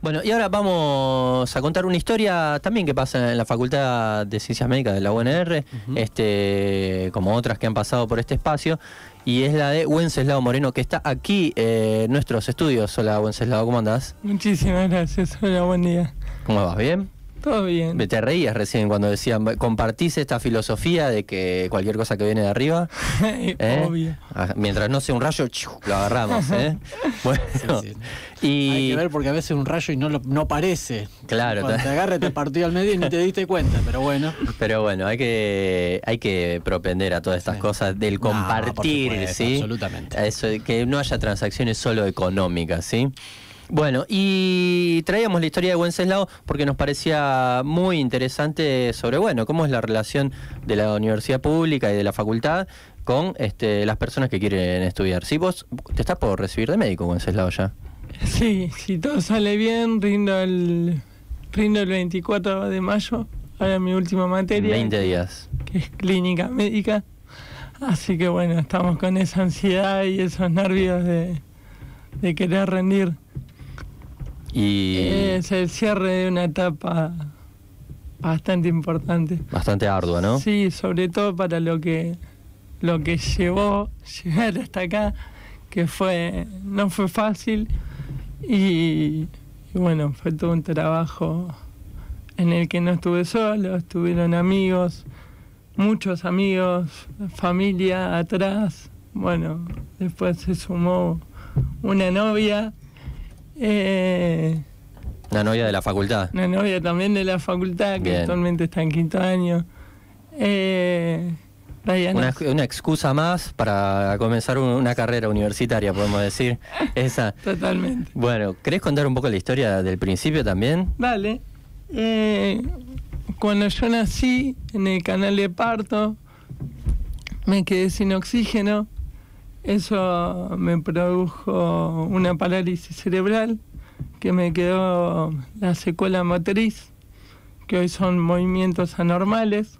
Bueno, y ahora vamos a contar una historia también que pasa en la Facultad de Ciencias Médicas de la UNR, como otras que han pasado por este espacio, y es la de Wenceslao Moreno, que está aquí en nuestros estudios. Hola, Wenceslao, ¿cómo andás? Muchísimas gracias, hola, buen día. ¿Cómo vas? ¿Bien? Todo bien. Te reías recién cuando decían, compartís esta filosofía de que cualquier cosa que viene de arriba, Obvio. mientras no sea un rayo, lo agarramos, Bueno, Sí. y Hay que ver porque a veces un rayo y no parece. claro, Cuando te agarre te partió al medio y ni te diste cuenta, pero bueno. pero bueno, hay que propender a todas estas cosas del compartir, por supuesto, ¿sí? absolutamente. A eso de que no haya transacciones solo económicas, ¿sí? Bueno, y traíamos la historia de Wenceslao porque nos parecía muy interesante sobre, bueno, cómo es la relación de la universidad pública y de la facultad con las personas que quieren estudiar. ¿Sí? Vos te estás por recibir de médico, Wenceslao, ya. Sí, si todo sale bien, rindo el 24 de mayo, ahora mi última materia. 20 días. Que es clínica médica. Así que bueno, estamos con esa ansiedad y esos nervios de querer rendir. Y Es el cierre de una etapa bastante importante. bastante ardua, ¿no? Sí, sobre todo para lo que llevó llegar hasta acá, que no fue fácil y bueno, fue todo un trabajo en el que no estuve solo, estuvieron amigos, muchos amigos, familia atrás. Bueno, después se sumó una novia. La novia de la facultad. Una novia también de la facultad, que Bien. actualmente está en quinto año. Diana. Una excusa más para comenzar una carrera universitaria, podemos decir. Esa. Totalmente. Bueno, ¿querés contar un poco la historia del principio también? Dale. Cuando yo nací en el canal de parto, me quedé sin oxígeno. Eso me produjo una parálisis cerebral, que me quedó la secuela motriz, que hoy son movimientos anormales.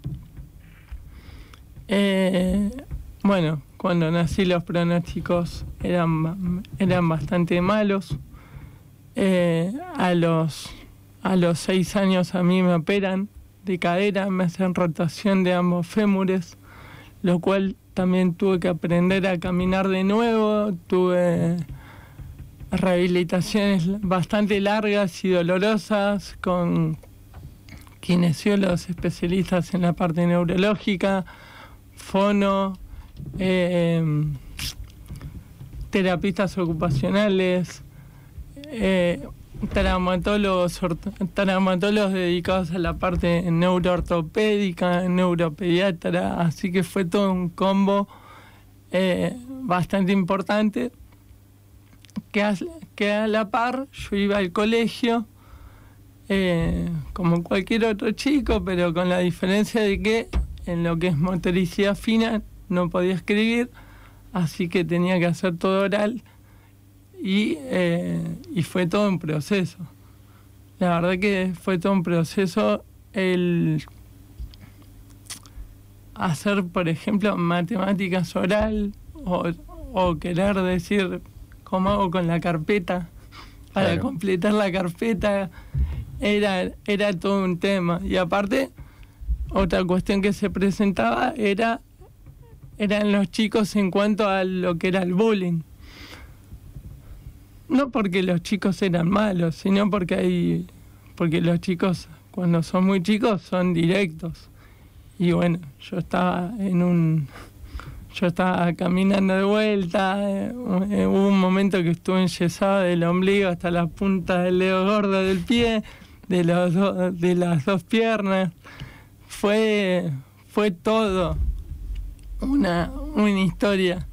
Bueno, cuando nací los pronósticos eran bastante malos. A los 6 años a mí me operan de cadera, me hacen rotación de ambos fémures, lo cual también tuve que aprender a caminar de nuevo. Tuve rehabilitaciones bastante largas y dolorosas con kinesiólogos especialistas en la parte neurológica, fono, terapistas ocupacionales, traumatólogos dedicados a la parte neuroortopédica, neuropediatra, así que fue todo un combo bastante importante, que a la par yo iba al colegio como cualquier otro chico, pero con la diferencia de que en lo que es motricidad fina no podía escribir, así que tenía que hacer todo oral. Y fue todo un proceso. La verdad que fue todo un proceso el hacer, por ejemplo, matemáticas oral o querer decir cómo hago con la carpeta para Claro. completar la carpeta. Era todo un tema. Y aparte, otra cuestión que se presentaba eran los chicos en cuanto a lo que era el bullying. No porque los chicos eran malos, sino porque los chicos, cuando son muy chicos, son directos. Y bueno, yo estaba caminando de vuelta, hubo un momento que estuve enyesado del ombligo hasta la punta del dedo gordo del pie, de las dos piernas. Fue todo una historia.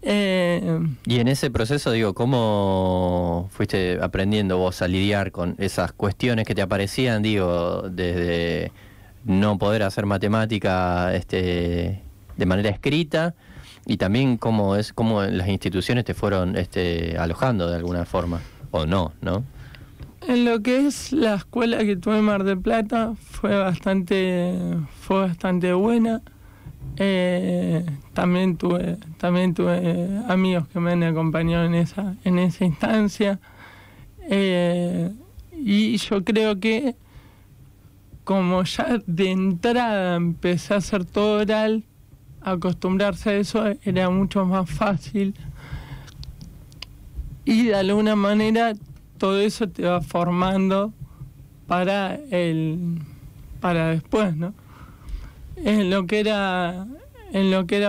Y en ese proceso, digo, ¿cómo fuiste aprendiendo vos a lidiar con esas cuestiones que te aparecían, digo, desde no poder hacer matemática de manera escrita, y también cómo las instituciones te fueron alojando de alguna forma, o no? En lo que es la escuela que tuve en Mar del Plata fue bastante buena. También tuve amigos que me han acompañado en esa instancia. ahí yo creo que como ya de entrada empecé a hacer todo oral, acostumbrarse a eso era mucho más fácil. Y de alguna manera todo eso te va formando para después, ¿no? En lo que era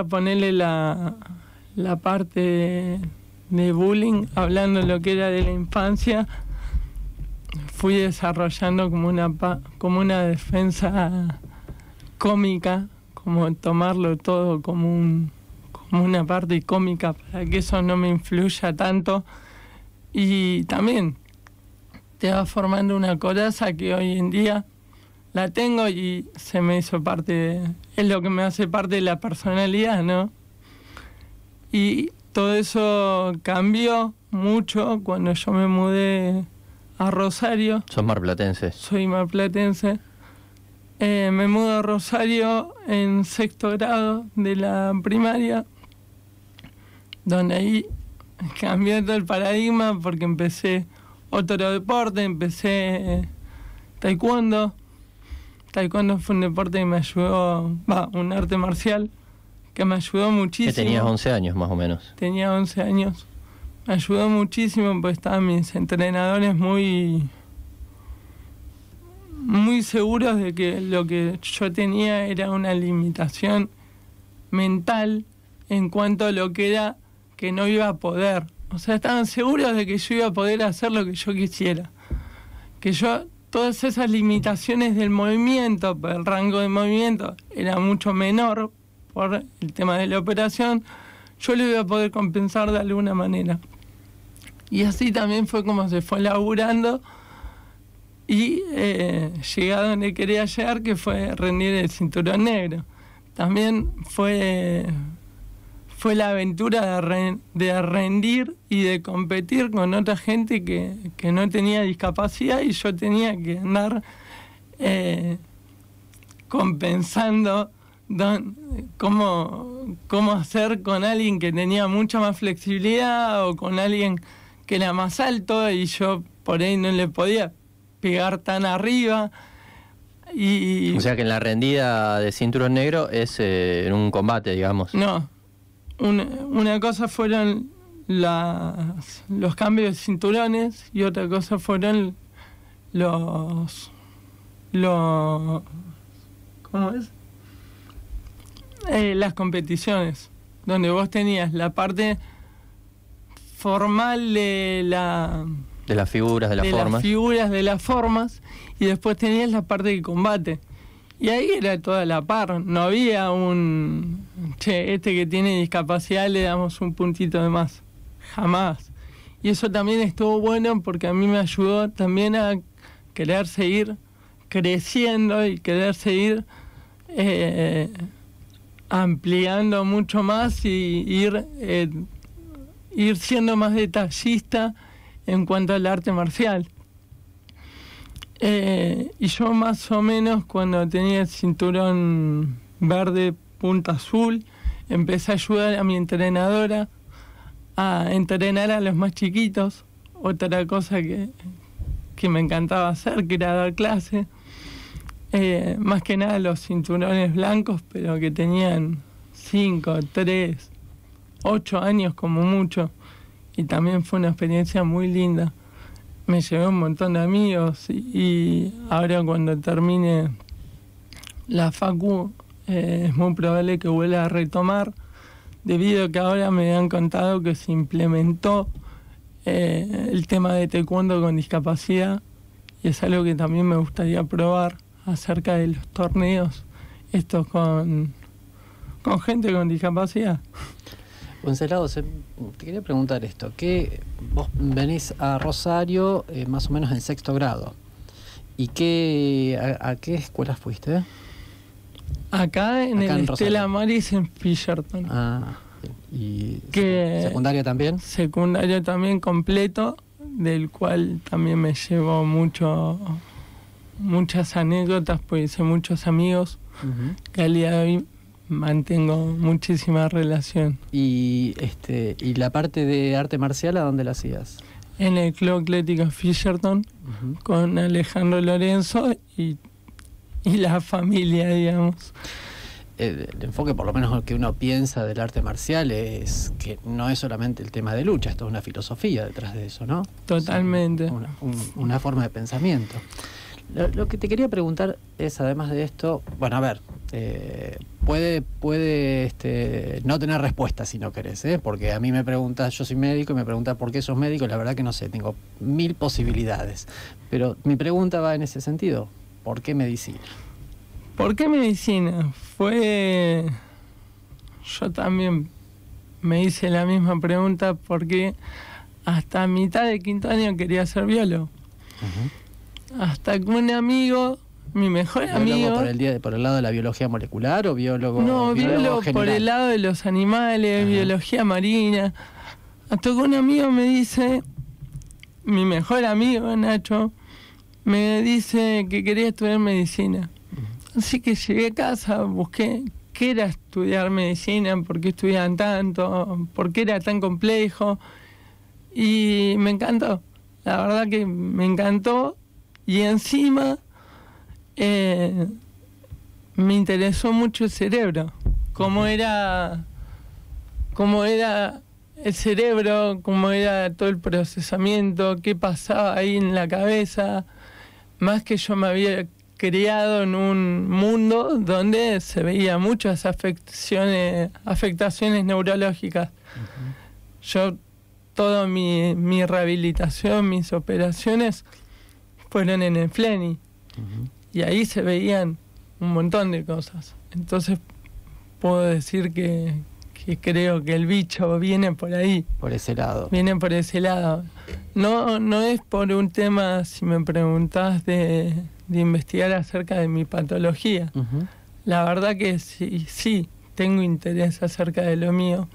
ponerle la parte de bullying, hablando de lo que era de la infancia, fui desarrollando como una defensa cómica, como tomarlo todo como una parte cómica para que eso no me influya tanto. Y también te va formando una coraza que hoy en día la tengo y se me hizo es lo que me hace parte de la personalidad, ¿no? Y todo eso cambió mucho cuando yo me mudé a Rosario. ¿Sos marplatense? Soy marplatense. Me mudo a Rosario en 6º grado de la primaria, donde ahí cambió todo el paradigma porque empecé otro deporte, empecé taekwondo. Taekwondo fue un deporte que me ayudó, un arte marcial que me ayudó muchísimo. Que tenías 11 años más o menos. Tenía 11 años. Me ayudó muchísimo porque estaban mis entrenadores muy seguros de que lo que yo tenía era una limitación mental en cuanto a lo que era que no iba a poder. O sea, estaban seguros de que yo iba a poder hacer lo que yo quisiera. Que yo, todas esas limitaciones del movimiento, por el rango de movimiento, era mucho menor por el tema de la operación, yo lo iba a poder compensar de alguna manera. Y así también fue como se fue laburando y llegué a donde quería llegar, que fue rendir el cinturón negro. También fue la aventura de rendir y de competir con otra gente que no tenía discapacidad y yo tenía que andar compensando cómo hacer con alguien que tenía mucha más flexibilidad o con alguien que era más alto y yo por ahí no le podía pegar tan arriba. O sea que en la rendida de cinturón negro es en un combate, digamos. No. Una cosa fueron los cambios de cinturones y otra cosa fueron los ¿cómo es? Las competiciones, donde vos tenías la parte formal de las figuras, de las formas, y después tenías la parte de combate. Y ahí era toda la par, no había este que tiene discapacidad le damos un puntito de más, jamás. Y eso también estuvo bueno porque a mí me ayudó también a querer seguir creciendo y querer seguir ampliando mucho más y ir siendo más detallista en cuanto al arte marcial. Y yo más o menos cuando tenía el cinturón verde punta azul empecé a ayudar a mi entrenadora a entrenar a los más chiquitos, otra cosa que me encantaba hacer, que era dar clase, más que nada los cinturones blancos, pero que tenían 5, 3, 8 años como mucho, y también fue una experiencia muy linda. Me llevé un montón de amigos y ahora cuando termine la facu es muy probable que vuelva a retomar, debido a que ahora me han contado que se implementó el tema de taekwondo con discapacidad y es algo que también me gustaría probar acerca de los torneos estos con gente con discapacidad. Wenceslao, te quería preguntar esto, que vos venís a Rosario más o menos en 6º grado, ¿y a qué escuelas fuiste? Acá en Estela Maris en Fisherton. ¿Y secundaria también? Secundaria también completo, del cual también me llevo muchas anécdotas, pues hice muchos amigos que al día de hoy mantengo muchísima relación. ¿Y la parte de arte marcial a dónde la hacías? En el Club Atlético Fisherton, con Alejandro Lorenzo y la familia, digamos. El enfoque, por lo menos que uno piensa del arte marcial, es que no es solamente el tema de lucha, esto es una filosofía detrás de eso, ¿no? Totalmente. Una forma de pensamiento. Lo que te quería preguntar es, además de esto, bueno, a ver, puede no tener respuesta si no querés, porque a mí me preguntas, yo soy médico y me preguntas por qué sos médico, y la verdad que no sé, tengo 1000 posibilidades. Pero mi pregunta va en ese sentido, ¿por qué medicina? ¿Por qué medicina? Yo también me hice la misma pregunta porque hasta mitad de quinto año quería ser biólogo. Hasta que un amigo, mi mejor amigo... ¿Por el lado de la biología molecular o biólogo? No, biólogo por el lado de los animales, biología marina. Hasta que un amigo me dice, mi mejor amigo Nacho, me dice que quería estudiar medicina. Así que llegué a casa, busqué qué era estudiar medicina, por qué estudiaban tanto, por qué era tan complejo. Y me encantó. La verdad que me encantó. Y encima me interesó mucho el cerebro. Cómo era el cerebro, cómo era todo el procesamiento, qué pasaba ahí en la cabeza. Más que yo me había criado en un mundo donde se veía muchas afectaciones neurológicas. Yo, toda mi rehabilitación, mis operaciones fueron en el FLENI. Y ahí se veían un montón de cosas. Entonces puedo decir que creo que el bicho viene por ahí. Por ese lado. Viene por ese lado. No es por un tema, si me preguntás, de investigar acerca de mi patología. La verdad que sí, tengo interés acerca de lo mío,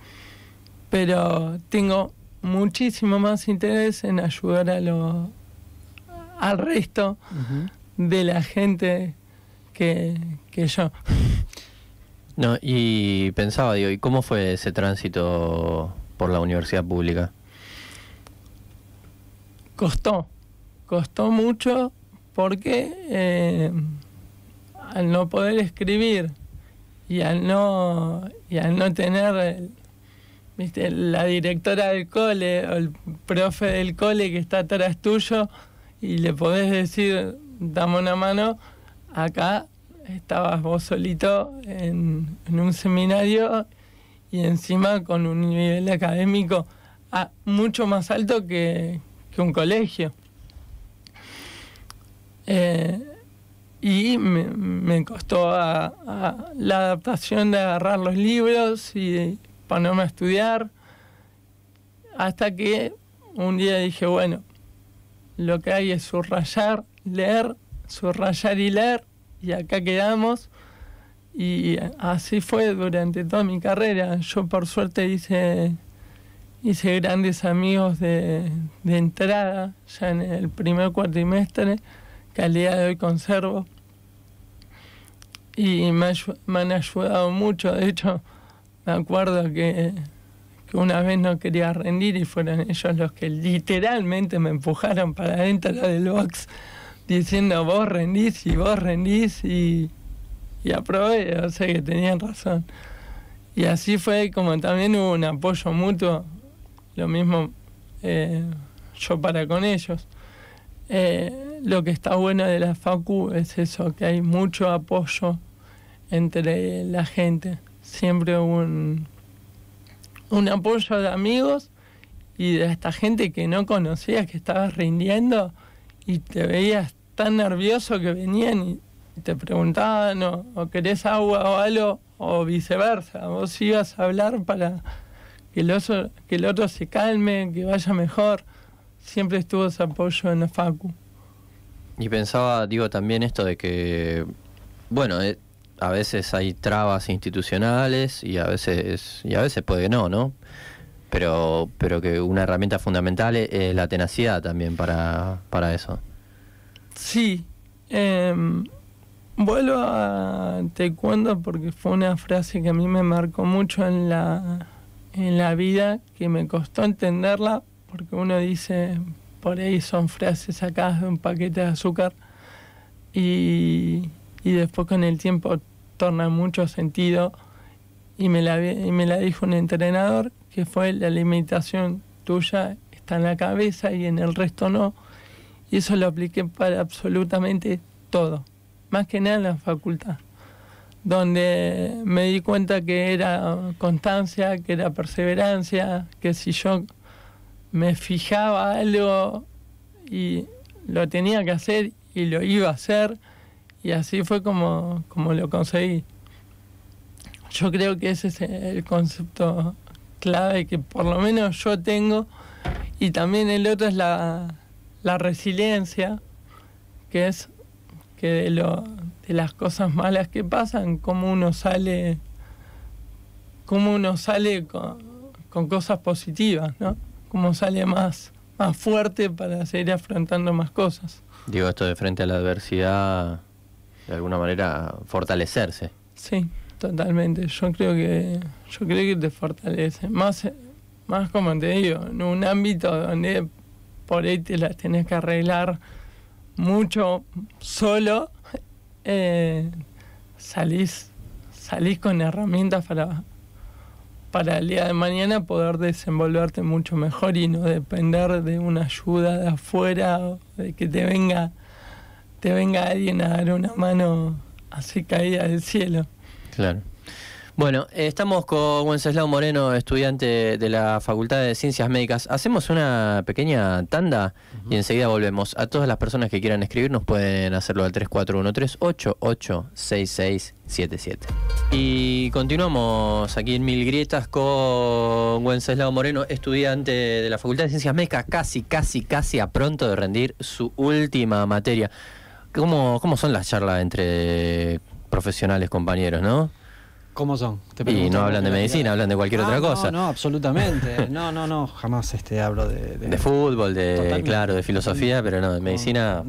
pero tengo muchísimo más interés en ayudar al resto de la gente que yo. No, y pensaba, digo, ¿y cómo fue ese tránsito por la universidad pública? Costó mucho porque al no poder escribir y al no tener ¿viste? La directora del cole o el profe del cole que está atrás tuyo y le podés decir, dame una mano, acá estabas vos solito en un seminario y encima con un nivel académico mucho más alto que un colegio. Y me costó la adaptación de agarrar los libros y ponerme a estudiar, hasta que un día dije, bueno, lo que hay es subrayar, leer, subrayar y leer, y acá quedamos. Y así fue durante toda mi carrera. Yo por suerte hice grandes amigos de entrada, ya en el primer cuatrimestre, que al día de hoy conservo. Y me han ayudado mucho. De hecho, me acuerdo que una vez no quería rendir y fueron ellos los que literalmente me empujaron para adentro del box, diciendo vos rendís y aprobé, o sea que tenían razón. Y así fue como también hubo un apoyo mutuo, lo mismo yo para con ellos. Lo que está bueno de la facu es eso, que hay mucho apoyo entre la gente. Siempre un apoyo de amigos y de esta gente que no conocías, que estabas rindiendo y te veías tan nervioso que venían y te preguntaban o querés agua o algo, o viceversa. Vos ibas a hablar para que el otro se calme, que vaya mejor. Siempre estuvo ese apoyo en la facu. Y pensaba, digo, también esto de que, bueno, a veces hay trabas institucionales y a veces puede que no, pero que una herramienta fundamental es la tenacidad también para eso. Sí, vuelvo a taekwondo porque fue una frase que a mí me marcó mucho en la vida, que me costó entenderla, porque uno dice, por ahí son frases sacadas de un paquete de azúcar y después con el tiempo torna mucho sentido y me la dijo un entrenador que fue: la limitación tuya está en la cabeza y en el resto no. Y eso lo apliqué para absolutamente todo, más que nada en la facultad, donde me di cuenta que era constancia, que era perseverancia, que si yo me fijaba algo y lo tenía que hacer y lo iba a hacer, y así fue como lo conseguí. Yo creo que ese es el concepto clave que por lo menos yo tengo, y también el otro es la resiliencia, que es que de las cosas malas que pasan, cómo uno sale con cosas positivas, ¿no? Cómo sale más fuerte para seguir afrontando más cosas. Digo, esto de frente a la adversidad, de alguna manera, fortalecerse. Sí, totalmente. Yo creo que te fortalece. Más como te digo, en un ámbito donde por ahí te las tenés que arreglar mucho solo, salís con herramientas para el día de mañana poder desenvolverte mucho mejor y no depender de una ayuda de afuera, o de que te venga alguien a dar una mano así caída del cielo. Claro. Bueno, estamos con Wenceslao Moreno, estudiante de la Facultad de Ciencias Médicas. Hacemos una pequeña tanda y enseguida volvemos. A todas las personas que quieran escribirnos pueden hacerlo al 3413-886677. Y continuamos aquí en Mil Grietas con Wenceslao Moreno, estudiante de la Facultad de Ciencias Médicas, casi a pronto de rendir su última materia. ¿Cómo son las charlas entre profesionales, compañeros, no? ¿Cómo son? Y no hablan de medicina, hablan de cualquier otra cosa. No, absolutamente. No, jamás hablo de fútbol, claro, de filosofía, pero no, de medicina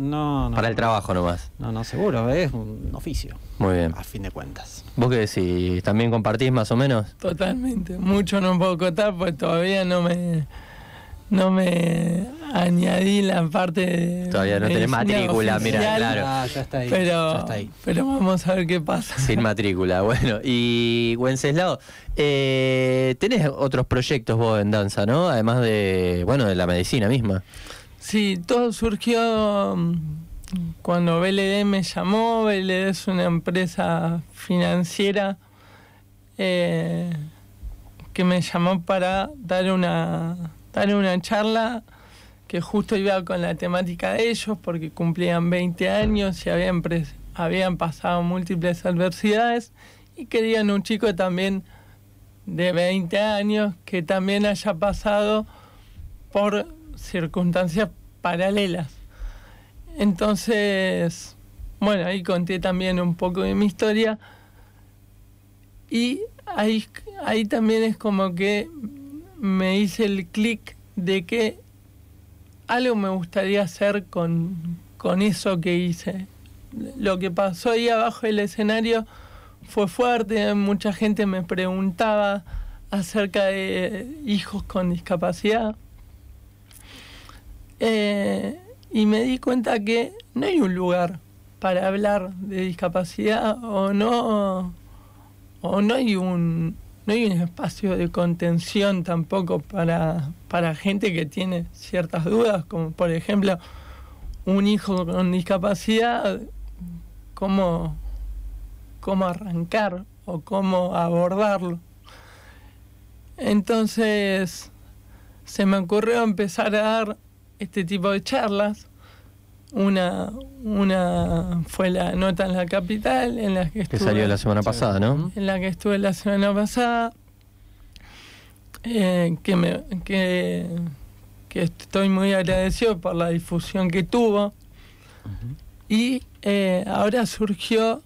para el trabajo nomás. No, seguro, es un oficio. Muy bien. A fin de cuentas. ¿Vos qué decís? ¿También compartís más o menos? Totalmente. Mucho no puedo contar porque todavía no me añadí la parte de... Todavía no tenés matrícula, mira, claro. Ya está ahí. Pero vamos a ver qué pasa. Sin matrícula, bueno. Y Wenceslao, tenés otros proyectos vos en danza, ¿no? Además de la medicina misma. Sí, todo surgió cuando BLD me llamó. BLD es una empresa financiera que me llamó para dar una charla que justo iba con la temática de ellos porque cumplían 20 años y habían pasado múltiples adversidades y querían un chico también de 20 años que también haya pasado por circunstancias paralelas. Entonces, ahí conté también un poco de mi historia y ahí también es como que me hice el clic de que algo me gustaría hacer con eso que hice. Lo que pasó ahí abajo del escenario fue fuerte. Mucha gente me preguntaba acerca de hijos con discapacidad. Y me di cuenta que no hay un lugar para hablar de discapacidad o no hay un espacio de contención tampoco para gente que tiene ciertas dudas, como por ejemplo un hijo con discapacidad, cómo arrancar o cómo abordarlo. Entonces se me ocurrió empezar a dar este tipo de charlas. Una fue la Nota en la Capital, en la que estuve. Que salió la semana pasada, ¿no? En la que estuve la semana pasada. Que estoy muy agradecido por la difusión que tuvo. Uh-huh. Y ahora surgió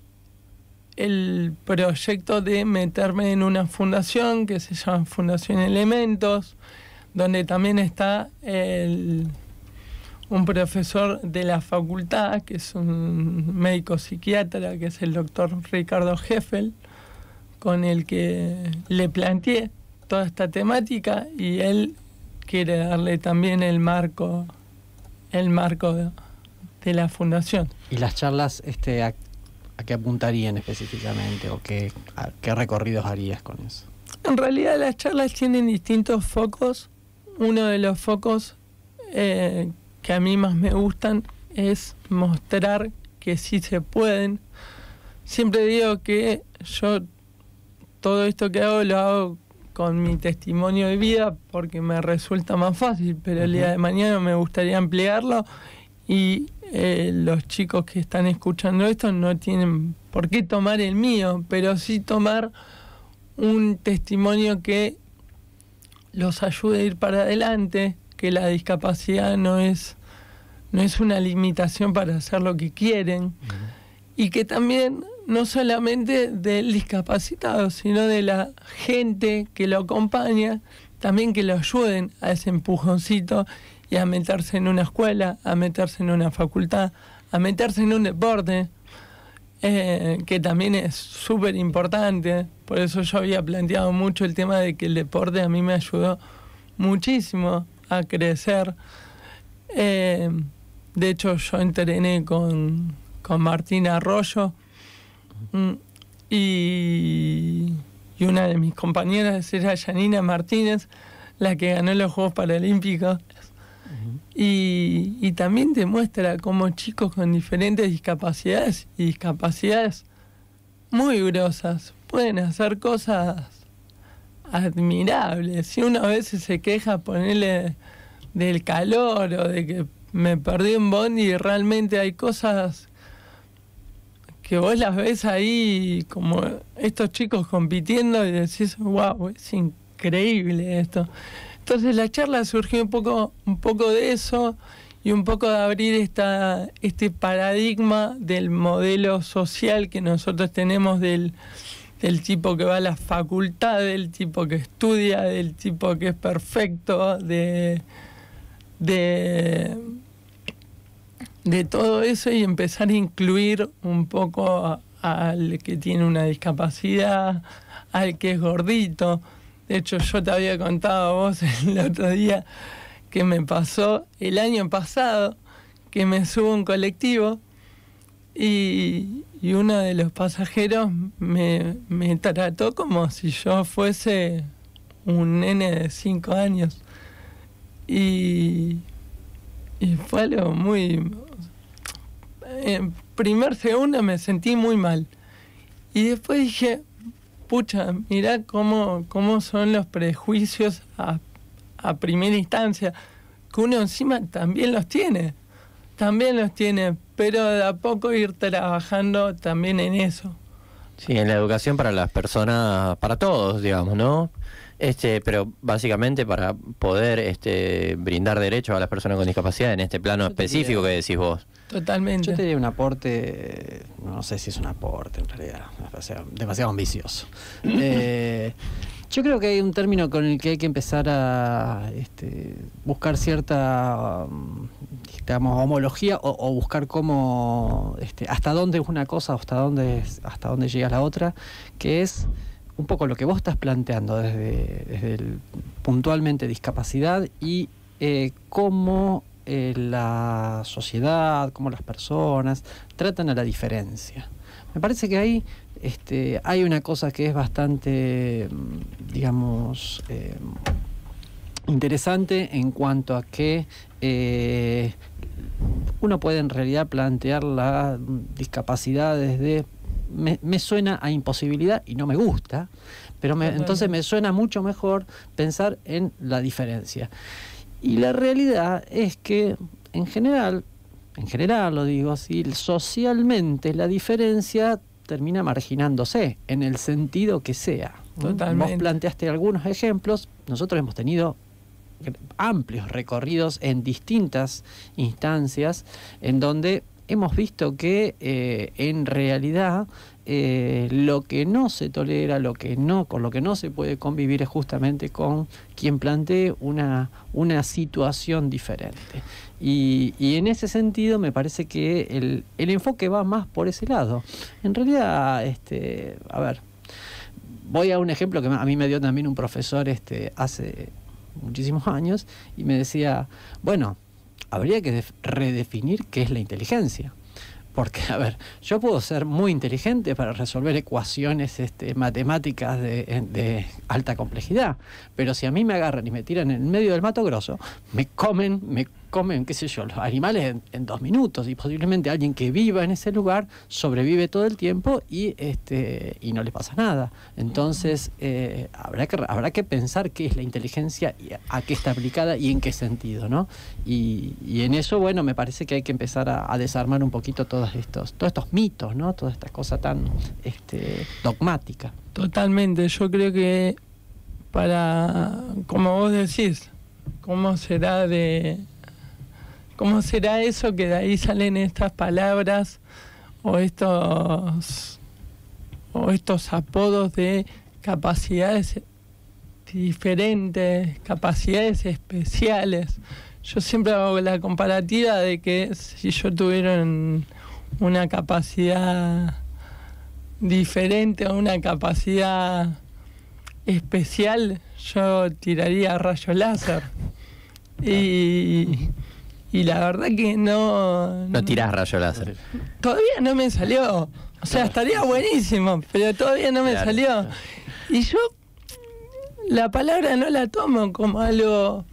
el proyecto de meterme en una fundación que se llama Fundación Elementos, donde también está un profesor de la facultad, que es un médico psiquiatra, que es el doctor Ricardo Heffel, con el que le planteé toda esta temática y él quiere darle también el marco el marco de la fundación. ¿Y las charlas a qué apuntarían específicamente o a qué recorridos harías con eso? En realidad las charlas tienen distintos focos. Uno de los focos que a mí más me gustan es mostrar que sí se pueden. Siempre digo que yo todo esto que hago lo hago con mi testimonio de vida porque me resulta más fácil, pero el día de mañana me gustaría ampliarlo y los chicos que están escuchando esto no tienen por qué tomar el mío, pero sí tomar un testimonio que los ayude a ir para adelante, que la discapacidad no es una limitación para hacer lo que quieren, y que también no solamente del discapacitado, sino de la gente que lo acompaña, también que lo ayuden a ese empujoncito y a meterse en una escuela, a meterse en una facultad, a meterse en un deporte, que también es súper importante. Por eso yo había planteado mucho el tema de que el deporte a mí me ayudó muchísimo a crecer. De hecho, yo entrené con Martín Arroyo y una de mis compañeras era Yanina Martínez, la que ganó los Juegos Paralímpicos. Y también te muestra cómo chicos con diferentes discapacidades y discapacidades muy grosas pueden hacer cosas admirables. Si uno a veces se queja, ponerle del calor o de que me perdí un bondi, y realmente hay cosas que vos las ves ahí como estos chicos compitiendo y decís, wow, es increíble esto. Entonces la charla surgió un poco de eso y un poco de abrir este paradigma del modelo social que nosotros tenemos del tipo que va a la facultad, del tipo que estudia, del tipo que es perfecto, de todo eso, y empezar a incluir un poco al que tiene una discapacidad, al que es gordito. De hecho, yo te había contado a vos el otro día que me pasó el año pasado, que me subo a un colectivo y uno de los pasajeros me trató como si yo fuese un nene de 5 años. Y fue algo muy... En primer segundo me sentí muy mal. Y después dije, pucha, mirá cómo son los prejuicios a primera instancia, que uno encima también los tiene, pero de a poco ir trabajando también en eso. Sí, en la educación para las personas, para todos, digamos, ¿no? Pero básicamente para poder brindar derechos a las personas con discapacidad en este plano específico que decís vos. Totalmente. Yo te diría un aporte, no sé si es un aporte en realidad, demasiado ambicioso. Yo creo que hay un término con el que hay que empezar a buscar cierta, digamos, homología o buscar cómo, hasta dónde es una cosa, hasta dónde llega la otra, que es un poco lo que vos estás planteando desde el puntualmente discapacidad y cómo la sociedad, cómo las personas tratan a la diferencia. Me parece que ahí hay una cosa que es bastante, digamos, interesante en cuanto a que uno puede en realidad plantear la discapacidad desde... Me suena a imposibilidad y no me gusta, pero entonces me suena mucho mejor pensar en la diferencia. Y la realidad es que en general lo digo así, socialmente la diferencia termina marginándose en el sentido que sea. Totalmente. Vos planteaste algunos ejemplos, nosotros hemos tenido amplios recorridos en distintas instancias en donde hemos visto que en realidad lo que no se tolera, con lo que no se puede convivir es justamente con quien plantee una situación diferente. Y en ese sentido me parece que el enfoque va más por ese lado. En realidad, a ver, voy a un ejemplo que a mí me dio también un profesor hace muchísimos años y me decía, bueno, habría que redefinir qué es la inteligencia. Porque, a ver, yo puedo ser muy inteligente para resolver ecuaciones matemáticas de alta complejidad, pero si a mí me agarran y me tiran en el medio del Mato Grosso, me comen, qué sé yo, los animales en 2 minutos, y posiblemente alguien que viva en ese lugar sobrevive todo el tiempo y no le pasa nada. Entonces, habrá que pensar qué es la inteligencia, y a qué está aplicada y en qué sentido, ¿no? Y en eso, bueno, me parece que hay que empezar a desarmar un poquito todos estos mitos, ¿no? Todas estas cosas tan dogmáticas. Totalmente. Yo creo que como vos decís, ¿cómo será eso que de ahí salen estas palabras o estos apodos de capacidades diferentes, capacidades especiales? Yo siempre hago la comparativa de que si yo tuviera una capacidad diferente o una capacidad especial, yo tiraría rayos láser. Y la verdad que no tirás rayo láser. Todavía no me salió. O sea, estaría buenísimo, pero todavía no me salió. Y yo la palabra no la tomo como algo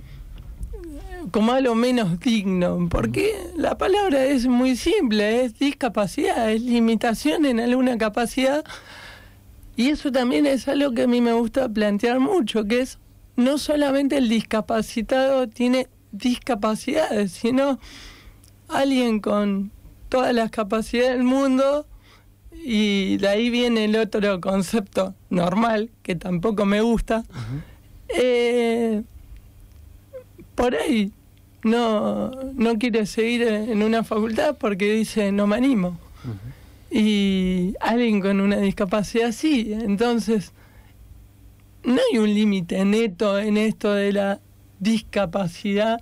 menos digno, porque la palabra es muy simple, es discapacidad, es limitación en alguna capacidad. Y eso también es algo que a mí me gusta plantear mucho, que es no solamente el discapacitado tiene discapacidades, sino alguien con todas las capacidades del mundo, y de ahí viene el otro concepto normal, que tampoco me gusta. Por ahí no quiere seguir en una facultad porque dice no me animo. Y alguien con una discapacidad sí. Entonces no hay un límite neto en esto de la discapacidad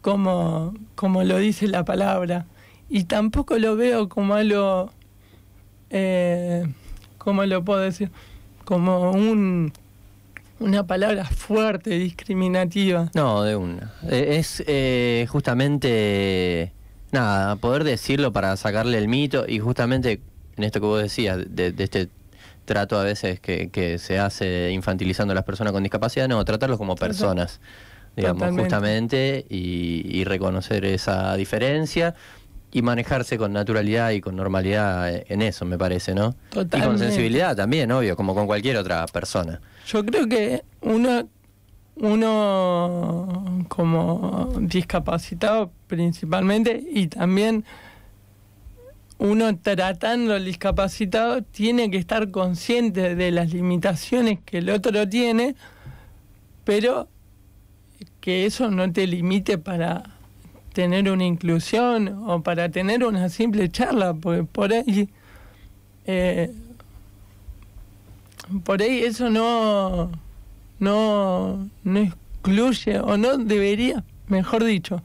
como lo dice la palabra, y tampoco lo veo como algo ¿cómo lo puedo decir? Como una palabra fuerte, discriminativa. No, de una. Es justamente, nada, poder decirlo para sacarle el mito, y justamente en esto que vos decías, de este trato a veces que se hace infantilizando a las personas con discapacidad, no, tratarlos como personas, digamos, totalmente. Justamente, y reconocer esa diferencia y manejarse con naturalidad y con normalidad en eso, me parece, ¿no? Totalmente. Y con sensibilidad también, obvio, como con cualquier otra persona. Yo creo que uno como discapacitado principalmente, y también uno tratando al discapacitado, tiene que estar consciente de las limitaciones que el otro tiene, pero que eso no te limite para tener una inclusión o para tener una simple charla, porque por ahí eso no excluye, o no debería, mejor dicho,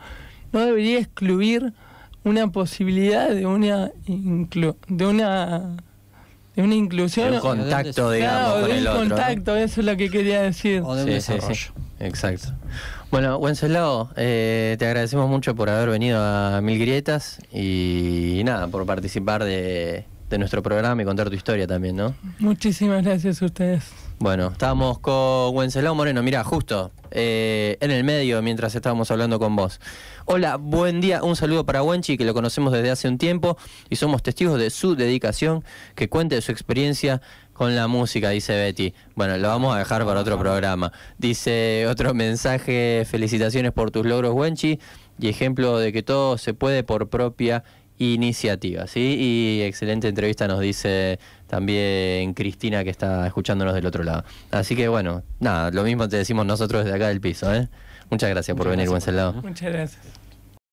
no debería excluir una posibilidad de una inclusión, de un contacto, digamos, con el otro, contacto, ¿no? Eso es lo que quería decir. O de un desarrollo. Sí. Exacto. Bueno, Wenceslao, te agradecemos mucho por haber venido a Mil Grietas y nada, por participar de nuestro programa y contar tu historia también, ¿no? Muchísimas gracias a ustedes. Bueno, estábamos con Wenceslao Moreno, mirá, justo en el medio mientras estábamos hablando con vos. Hola, buen día, un saludo para Wenchi, que lo conocemos desde hace un tiempo y somos testigos de su dedicación, que cuente de su experiencia con la música, dice Betty. Bueno, lo vamos a dejar para otro programa. Dice otro mensaje: felicitaciones por tus logros, Wenchi, y ejemplo de que todo se puede por propia iniciativa, ¿sí? Y excelente entrevista nos dice también Cristina, que está escuchándonos del otro lado. Así que bueno, nada, lo mismo te decimos nosotros desde acá del piso, ¿eh? Muchas gracias por venir, Wenceslao. Muchas gracias.